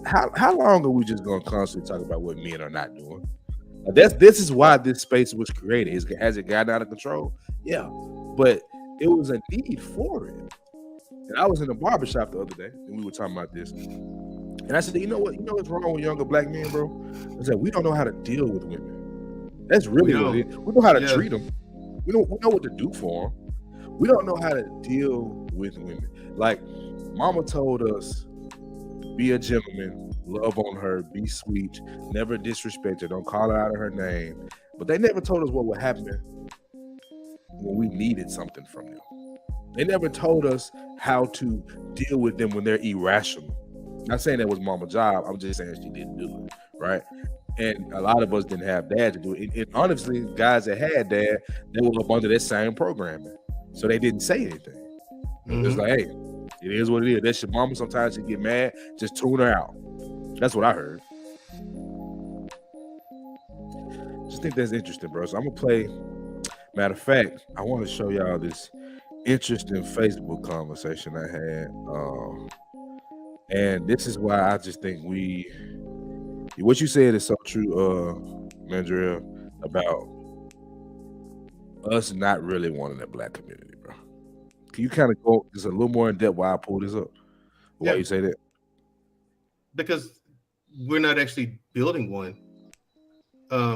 how long are we just gonna constantly talk about what men are not doing? This is why this space was created. Has it gotten out of control? Yeah, but it was a need for it. And I was in a barbershop the other day, and we were talking about this. And I said, you know what's wrong with younger black men, bro? I said, we don't know how to deal with women. That's really what it is. We know how to treat them. We know what to do for them. We don't know how to deal with women. Like, mama told us, be a gentleman, love on her, be sweet, never disrespect her, don't call her out of her name. But they never told us what would happen when we needed something from them. They never told us how to deal with them when they're irrational. Not saying that was mama's job. I'm just saying she didn't do it, right? And a lot of us didn't have dad to do it. And honestly, guys that had dad, they were up under that same programming. So they didn't say anything. It's like, hey, it is what it is. That's your mama. Sometimes she get mad. Just tune her out. That's what I heard. Just think that's interesting, bro. So I'm going to play. Matter of fact, I want to show y'all this interesting Facebook conversation I had. And this is why I just think what you said is so true, Mandrill, about us not really wanting that black community, bro. Can you kind of go just a little more in depth why I pulled this up? Why you say that? Because we're not actually building one.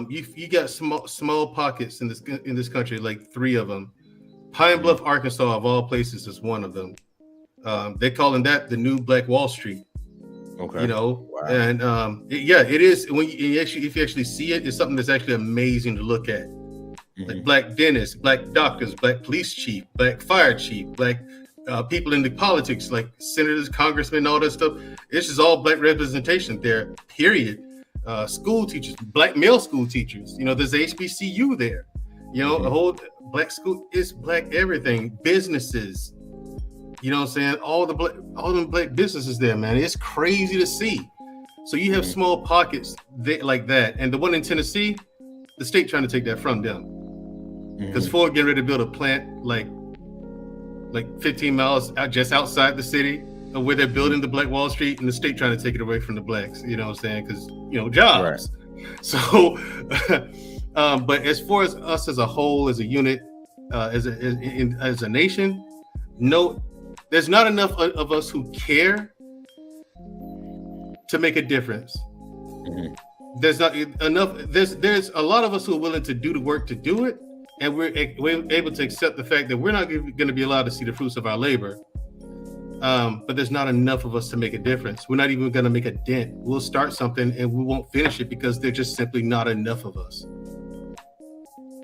You got small pockets in this country, like 3 of them. Pine Bluff, Arkansas, of all places, is one of them. They're calling that the new Black Wall Street. Okay. You know, wow. And it is. When if you actually see it, it's something that's actually amazing to look at. Like black dentists, black doctors, black police chief, black fire chief, black people in the politics, like senators, congressmen, all that stuff. It's just all black representation there. Period. School teachers, black male school teachers. You know, there's HBCU there. You know, the whole black school is black everything. Businesses. You know what I'm saying? All the black businesses there, man. It's crazy to see. So you have small pockets like that. And the one in Tennessee, the state trying to take that from them. Because Ford getting ready to build a plant like 15 miles just outside the city of where they're building the Black Wall Street, and the state trying to take it away from the blacks. You know what I'm saying? Because, you know, jobs. Right. So, but as far as us as a whole, as a unit, as a nation, no, there's not enough of us who care to make a difference. Mhm. There's not enough. There's a lot of us who are willing to do the work to do it, and we're able to accept the fact that we're not going to be allowed to see the fruits of our labor. But there's not enough of us to make a difference. We're not even going to make a dent. We'll start something and we won't finish it because there's just simply not enough of us.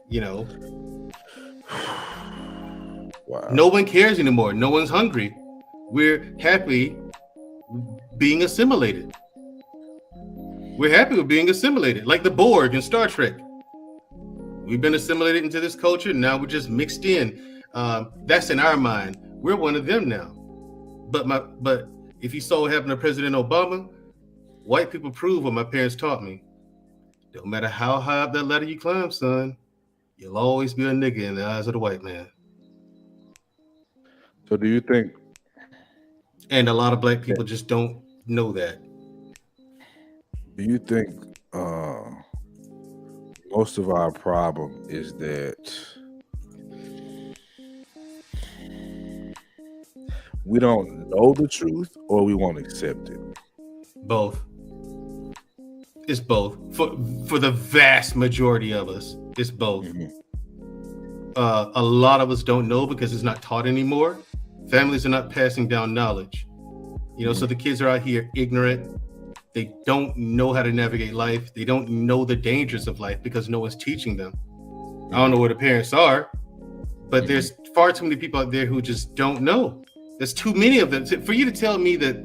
You know, Wow. no one cares anymore. No one's hungry. We're happy being assimilated. We're happy with being assimilated, like the Borg in Star Trek. We've been assimilated into this culture. Now we're just mixed in. That's in our mind. We're one of them now. But if you saw what happened to President Obama, white people prove what my parents taught me. No matter how high up that ladder you climb, son, you'll always be a nigga in the eyes of the white man. So do you think? And a lot of black people just don't know that. Do you think most of our problem is that we don't know the truth or we won't accept it? Both. It's both. For the vast majority of us, it's both. Mm-hmm. A lot of us don't know because it's not taught anymore. Families are not passing down knowledge. You know, so the kids are out here ignorant. They don't know how to navigate life. They don't know the dangers of life because no one's teaching them. I don't know where the parents are, but there's far too many people out there who just don't know. There's too many of them. For you to tell me that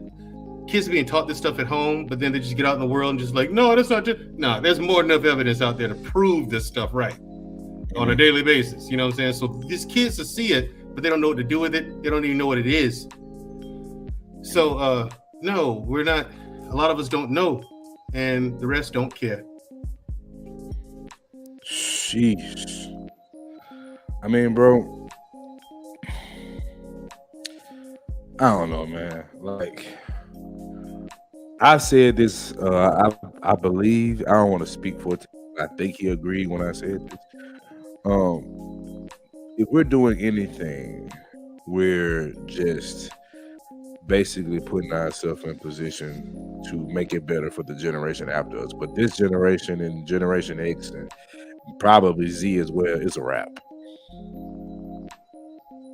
kids are being taught this stuff at home, but then they just get out in the world and just like, no, that's not just, no, there's more than enough evidence out there to prove this stuff right on a daily basis. You know what I'm saying? So these kids to see it, but they don't know what to do with it. They don't even know what it is. So, no, we're not, a lot of us don't know, and the rest don't care. Sheesh. I mean, bro, I don't know, man. Like, I said this, I believe, I don't want to speak for it. I think he agreed when I said this. If we're doing anything, we're just basically putting ourselves in position to make it better for the generation after us. But this generation and Generation X and probably Z as well is a wrap.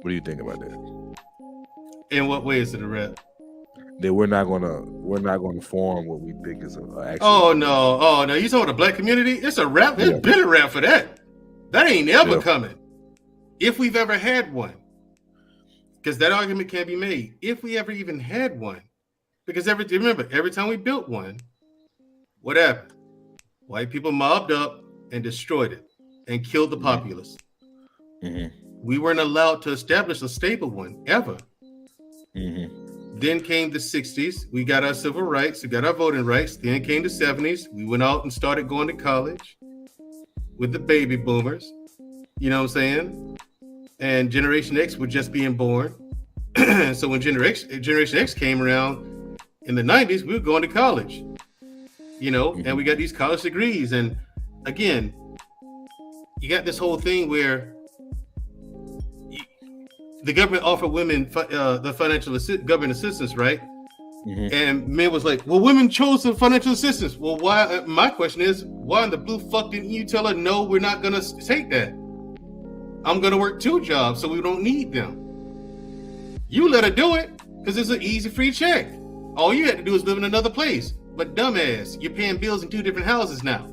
What do you think about that? In what way is it a wrap? That we're not gonna form what we think is a actual. Oh no! You talking about the black community? It's a wrap. It's been a wrap for that. That ain't ever coming. If we've ever had one, because that argument can't be made. If we ever even had one, because remember, every time we built one, what happened? White people mobbed up and destroyed it and killed the populace. Mm-hmm. We weren't allowed to establish a stable one ever. Mm-hmm. Then came the 60s. We got our civil rights. We got our voting rights. Then came the 70s. We went out and started going to college with the baby boomers. You know what I'm saying? And Generation X were just being born. So when Generation X came around in the 90s, we were going to college. You know, and we got these college degrees. And again, you got this whole thing where the government offered women the financial government assistance, right? Mm-hmm. And men was like, well, women chose the financial assistance. Well, why? My question is, why in the blue fuck didn't you tell her, no, we're not going to take that? I'm going to work 2 jobs, so we don't need them. You let her do it because it's an easy free check. All you had to do is live in another place. But dumbass, you're paying bills in 2 different houses now.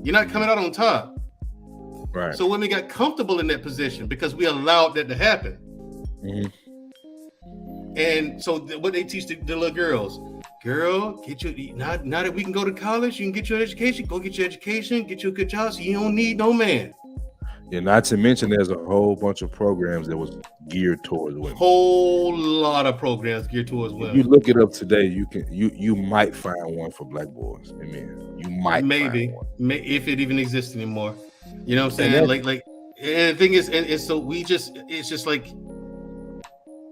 You're not coming out on top. Right. So women got comfortable in that position because we allowed that to happen. Mm-hmm. And so what they teach the little girls, girl, get your, now that we can go to college, you can get your education, go get your education, get you a good job, so you don't need no man. Yeah, not to mention there's a whole bunch of programs that was geared towards women. Whole lot of programs geared towards women. If you look it up today, you might find one for black boys and men. You might maybe find one. If it even exists anymore. You know what I'm saying? Like, and the thing is, and so it's just like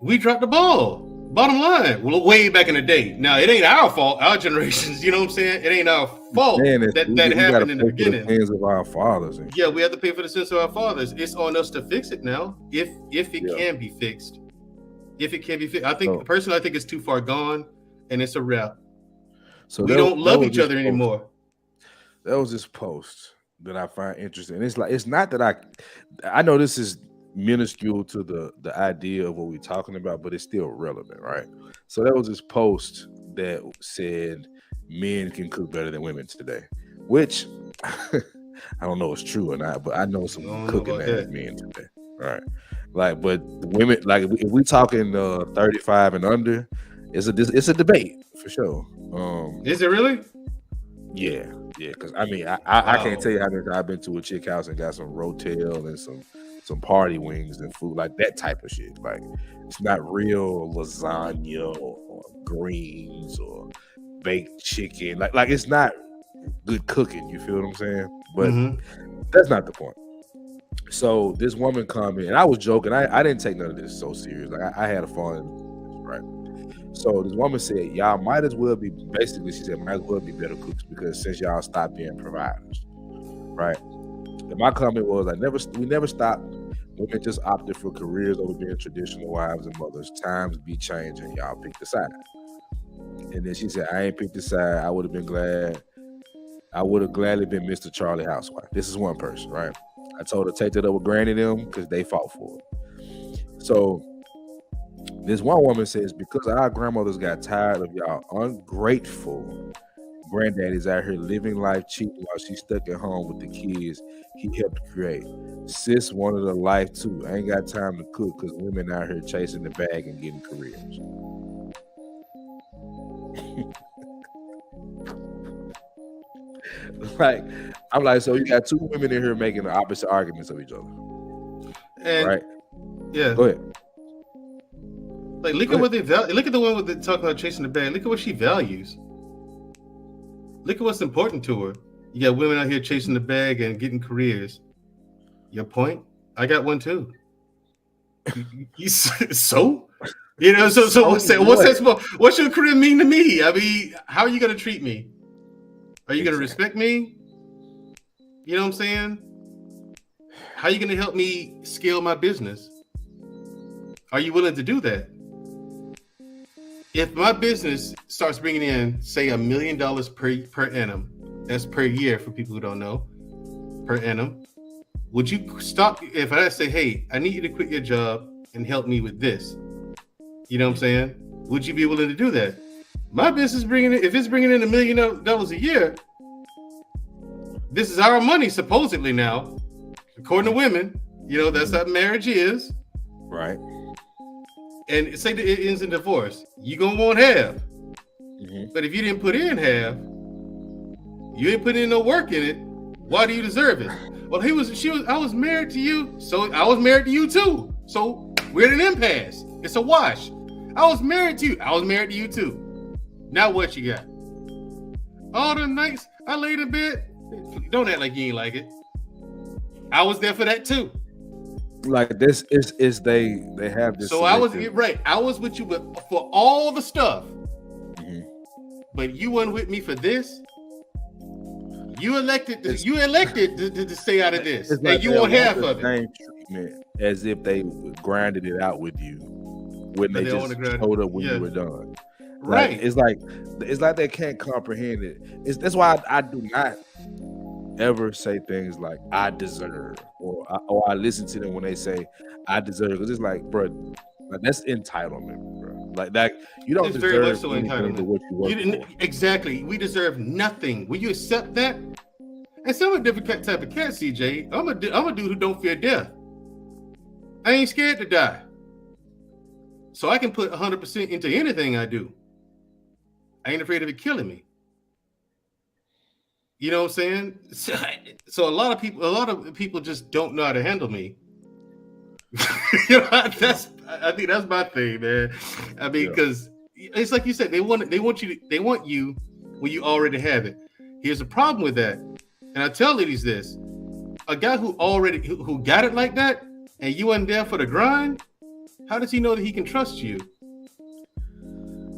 we dropped the ball. Bottom line, well, way back in the day. Now it ain't our fault, our generations. You know what I'm saying? It ain't our fault that happened in the beginning. The sins of our fathers. Yeah, we have to pay for the sins of our fathers. It's on us to fix it now, if it can be fixed. If it can be fixed, personally, I think it's too far gone, and it's a wrap. So we don't love each other anymore. That was this post that I find interesting. It's like, it's not that I know this is minuscule to the idea of what we're talking about, but it's still relevant, right? So that was this post that said men can cook better than women today, which I don't know if it's true or not, but I know some cooking ass men today, right? Like, but women, like, if we talking 35 and under, it's a debate for sure. Is it really? Yeah, because I mean, I can't tell you how many times I've been to a chick house and got some rotel and some party wings and food, like that type of shit. Like, it's not real lasagna or greens or baked chicken. Like it's not good cooking. You feel what I'm saying? But that's not the point. So this woman commented, and I was joking. I didn't take none of this so serious. Like I had a fun, right? So this woman said, y'all might as well be, basically she said, might as well be better cooks because since y'all stopped being providers, right? And my comment was, we never stopped. Women just opted for careers over being traditional wives and mothers. Times be changing. Y'all pick the side. And then she said, I ain't picked the side. I would have gladly been Mr. Charlie Housewife. This is one person, right? I told her take that up with Granny them because they fought for it. So this one woman says, because our grandmothers got tired of y'all ungrateful granddaddies out here living life cheap while she's stuck at home with the kids he helped create. Sis wanted a life too. I ain't got time to cook because women out here chasing the bag and getting careers. Like, I'm like, so you got two women in here making the opposite arguments of each other. And, right? Yeah. Go ahead. Like, look at what they value. Look at the one with the talk about chasing the bag. Look at what she values. Look at what's important to her. You got women out here chasing the bag and getting careers. Your point? I got one too. So? You know, so what's that? What's your career mean to me? I mean, how are you going to treat me? Are you going to respect me? You know what I'm saying? How are you going to help me scale my business? Are you willing to do that? If my business starts bringing in, say, $1 million per annum, that's per year for people who don't know, per annum, would you stop if I say, hey, I need you to quit your job and help me with this? You know what I'm saying? Would you be willing to do that? My business if it's bringing in $1 million a year, this is our money supposedly now, according to women. You know, that's how marriage is. Right. And say that it ends in divorce, you gonna want half. But if you didn't put in half, you ain't putting in no work in it. Why do you deserve it? Well, I was married to you, so I was married to you too. So we're at an impasse. It's a wash. I was married to you. I was married to you too. Now what you got? All the nights I laid in bed. Don't act like you ain't like it. I was there for that too. Like this is they have this. So I was right. I was with you for all the stuff, but you weren't with me for this. You elected to stay out of this, and you want half of it. Same treatment as if they grinded it out with you when they just told up when you were done. Right. Like, it's like they can't comprehend it. That's why I do not ever say things like I deserve or I listen to them when they say I deserve, because it's like, bro, like that's entitlement, bro. Like that you don't deserve very much so entitlement. What you work for. Exactly. We deserve nothing. Will you accept that? And so I'm a different type of cat, CJ. I'm a dude who don't fear death. I ain't scared to die. So I can put 100% into anything I do. I ain't afraid of it killing me. You know what I'm saying? So a lot of people just don't know how to handle me. You know, I think that's my thing, man. I mean, because it's like you said, they want you when you already have it. Here's a problem with that, and I tell ladies this: a guy who got it like that, and you wasn't there for the grind, how does he know that he can trust you?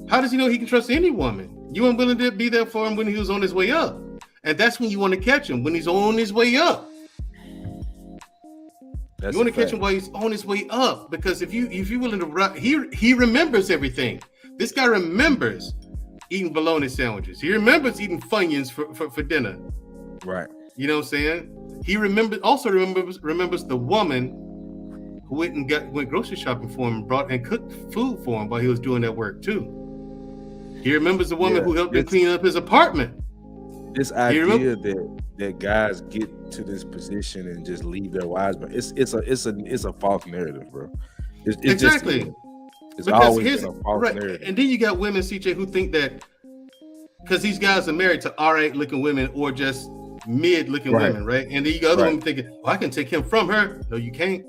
How does he know he can trust any woman? You weren't willing to be there for him when he was on his way up. And that's when you want to catch him, when he's on his way up. You want to catch him while he's on his way up, because if you're willing to run, he remembers everything. This guy remembers eating bologna sandwiches. He remembers eating Funyuns for dinner. Right. You know what I'm saying? He remembers the woman who went grocery shopping for him and cooked food for him while he was doing that work too. He remembers the woman who helped him clean up his apartment. This idea that guys get to this position and just leave their wives, but it's a false narrative, bro. Exactly. It's always been a false narrative. And then you got women, CJ, who think that because these guys are married to all right looking women or just mid looking women, right? And then you got other women thinking, well, I can take him from her. No, you can't.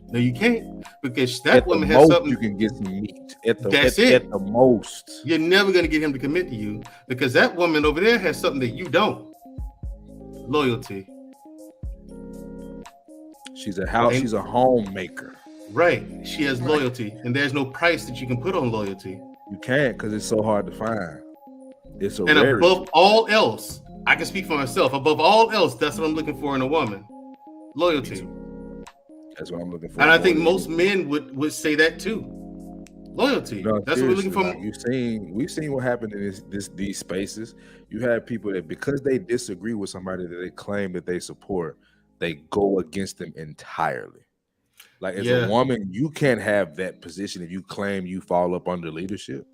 No, you can't, because that woman has something. You can get some meat. That's it. At the most. You're never going to get him to commit to you because that woman over there has something that you don't. Loyalty. She's a homemaker. Right. She has loyalty, and there's no price that you can put on loyalty. You can't, because it's so hard to find. It's a and rarity. Above all else, I can speak for myself. Above all else, that's what I'm looking for in a woman. Loyalty. That's what I'm looking for. And I think most men would say that too. Loyalty. No, that's what we're looking for. Like we've seen what happened in these spaces. You have people that because they disagree with somebody that they claim that they support, they go against them entirely. Like as a woman, you can't have that position if you claim you fall up under leadership.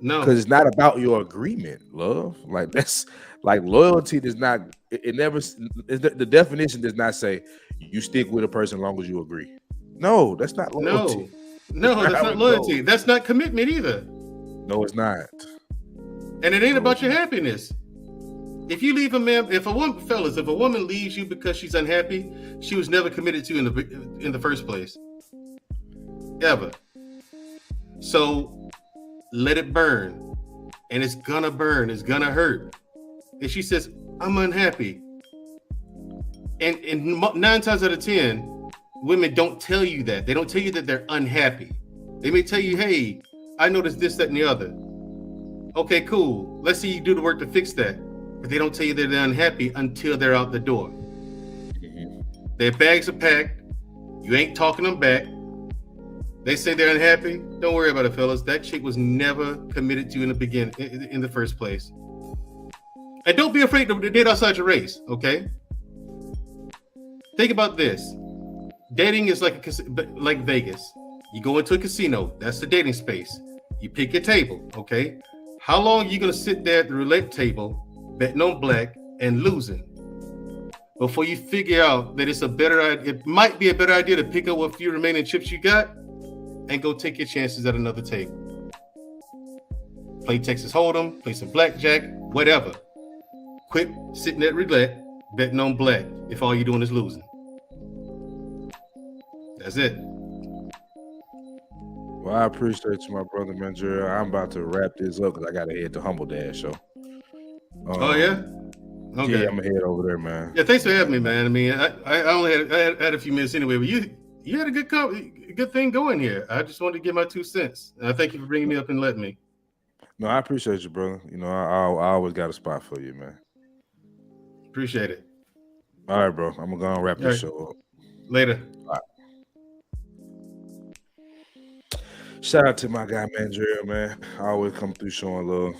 No, because it's not about your agreement, love. Like that's like loyalty does not. The definition does not say you stick with a person as long as you agree. No, that's not loyalty. No, that's not loyalty. That's not commitment either. No, it's not. And it ain't about your happiness. If you leave a man, if a woman leaves you because she's unhappy, she was never committed to you in the first place. Ever. So let it burn. And it's gonna burn. It's gonna hurt. And she says, I'm unhappy. And 9 times out of 10, women don't tell you that. They don't tell you that they're unhappy. They may tell you, hey, I noticed this, that, and the other. Okay, cool. Let's see you do the work to fix that. But they don't tell you that they're unhappy until they're out the door. Mm-hmm. Their bags are packed. You ain't talking them back. They say they're unhappy. Don't worry about it, fellas. That chick was never committed to you in the beginning, in the first place. And don't be afraid to date outside your race, okay? Think about this. Dating is like Vegas. You go into a casino. That's the dating space. You pick your table, okay? How long are you going to sit there at the roulette table, betting on black and losing before you figure out that it might be a better idea to pick up what few remaining chips you got and go take your chances at another table. Play Texas Hold'em, play some blackjack, whatever. Quit sitting at roulette, betting on black if all you're doing is losing. That's it. Well, I appreciate you, my brother, man. Jerry. I'm about to wrap this up because I got to head to Humble Dad show. Oh, yeah? Okay. Yeah, I'm going to head over there, man. Yeah, thanks for having me, man. I mean, I only had a few minutes anyway, but you had a good thing going here. I just wanted to give my 2 cents. And I thank you for bringing me up and letting me. No, I appreciate you, brother. You know, I always got a spot for you, man. Appreciate it. All right, bro. I'm going to go and wrap this show up. Later. All right. Shout out to my guy, man, Jerry, man. I always come through showing love.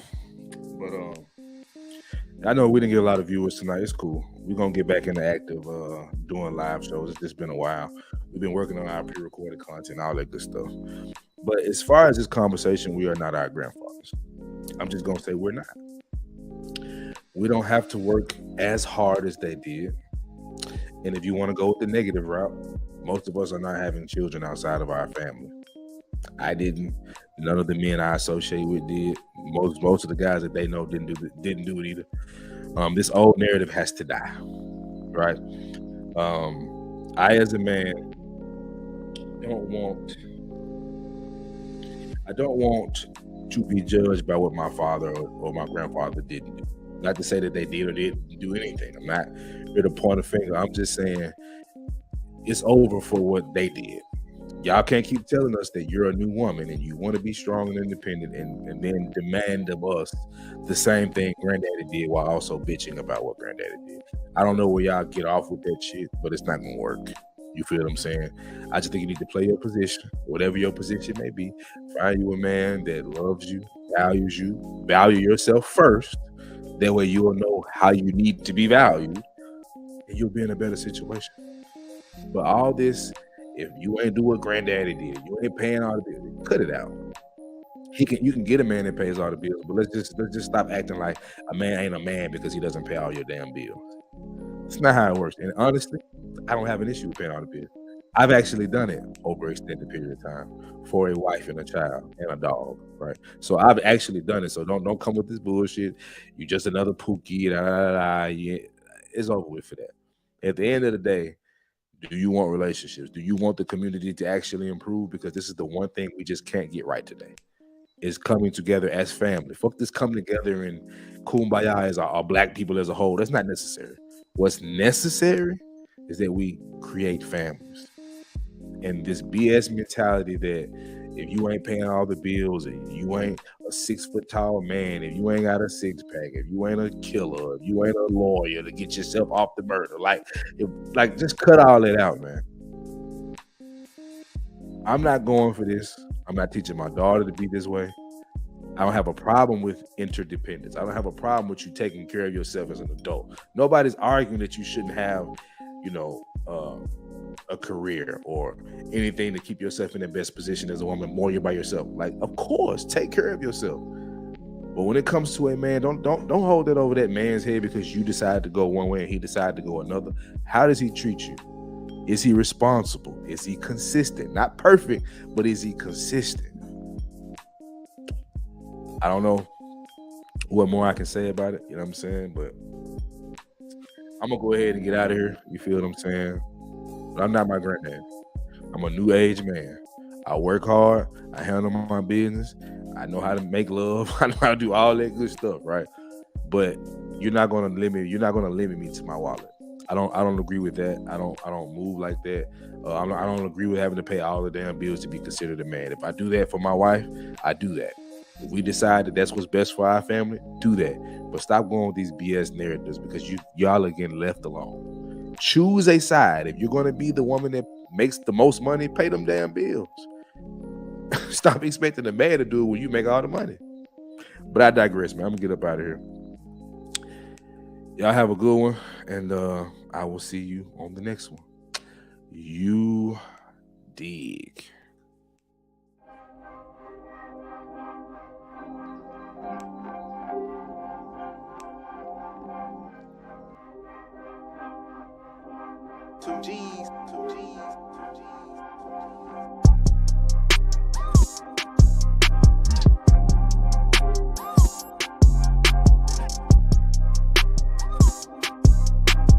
But I know we didn't get a lot of viewers tonight. It's cool. We're going to get back into active doing live shows. It's just been a while. We've been working on our pre-recorded content, all that good stuff. But as far as this conversation, we are not our grandfathers. I'm just going to say we're not. We don't have to work as hard as they did. And if you want to go with the negative route, most of us are not having children outside of our family. I didn't. None of the men I associate with did. Most of the guys that they know didn't do it either. This old narrative has to die, right? I, as a man, don't want to be judged by what my father or my grandfather didn't do. Not to say that they did or didn't do anything. I'm not here to point a finger. I'm just saying it's over for what they did. Y'all can't keep telling us that you're a new woman and you want to be strong and independent and then demand of us the same thing granddaddy did while also bitching about what granddaddy did. I don't know where y'all get off with that shit, but it's not gonna work. You feel what I'm saying? I just think you need to play your position, whatever your position may be. Find you a man that loves you values you. Value yourself first. That way you will know how you need to be valued, and you'll be in a better situation. But all this, if you ain't do what granddaddy did, you ain't paying all the bills, cut it out. You can get a man that pays all the bills, but let's just stop acting like a man ain't a man because he doesn't pay all your damn bills. It's not how it works. And honestly, I don't have an issue with paying all the bills. I've actually done it over an extended period of time for a wife and a child and a dog, right? So I've actually done it. So don't come with this bullshit. You just another Pookie. Yeah, it's over with for that. At the end of the day, do you want relationships? Do you want the community to actually improve? Because this is the one thing we just can't get right today. Is coming together as family. Fuck this coming together and kumbaya as our black people as a whole. That's not necessary. What's necessary is that we create families. And this BS mentality that if you ain't paying all the bills, and you ain't a 6 foot tall man, if you ain't got a six pack, if you ain't a killer, if you ain't a lawyer to get yourself off the murder, like just cut all that out, man. I'm not going for this. I'm not teaching my daughter to be this way. I don't have a problem with interdependence. I don't have a problem with you taking care of yourself as an adult. Nobody's arguing that you shouldn't have, a career or anything to keep yourself in the best position as a woman, more you're by yourself. Like, of course, take care of yourself. But when it comes to a man, don't hold it over that man's head because you decide to go one way and he decided to go another. How does he treat you? Is he responsible? Is he consistent? Not perfect, but is he consistent? I don't know what more I can say about it, you know what I'm saying? But I'm gonna go ahead and get out of here. You feel what I'm saying? But I'm not my granddad. I'm a new age man. I work hard. I handle my business. I know how to make love. I know how to do all that good stuff, right? But you're not gonna limit me to my wallet. I don't agree with that. I don't move like that. I don't agree with having to pay all the damn bills to be considered a man. If I do that for my wife, I do that. If we decide that that's what's best for our family, do that. But stop going with these BS narratives because y'all are getting left alone. Choose a side. If you're going to be the woman that makes the most money, pay them damn bills. Stop expecting the man to do it when you make all the money. But I digress, man. I'm going to get up out of here. Y'all have a good one, and I will see you on the next one. You dig. Two G's.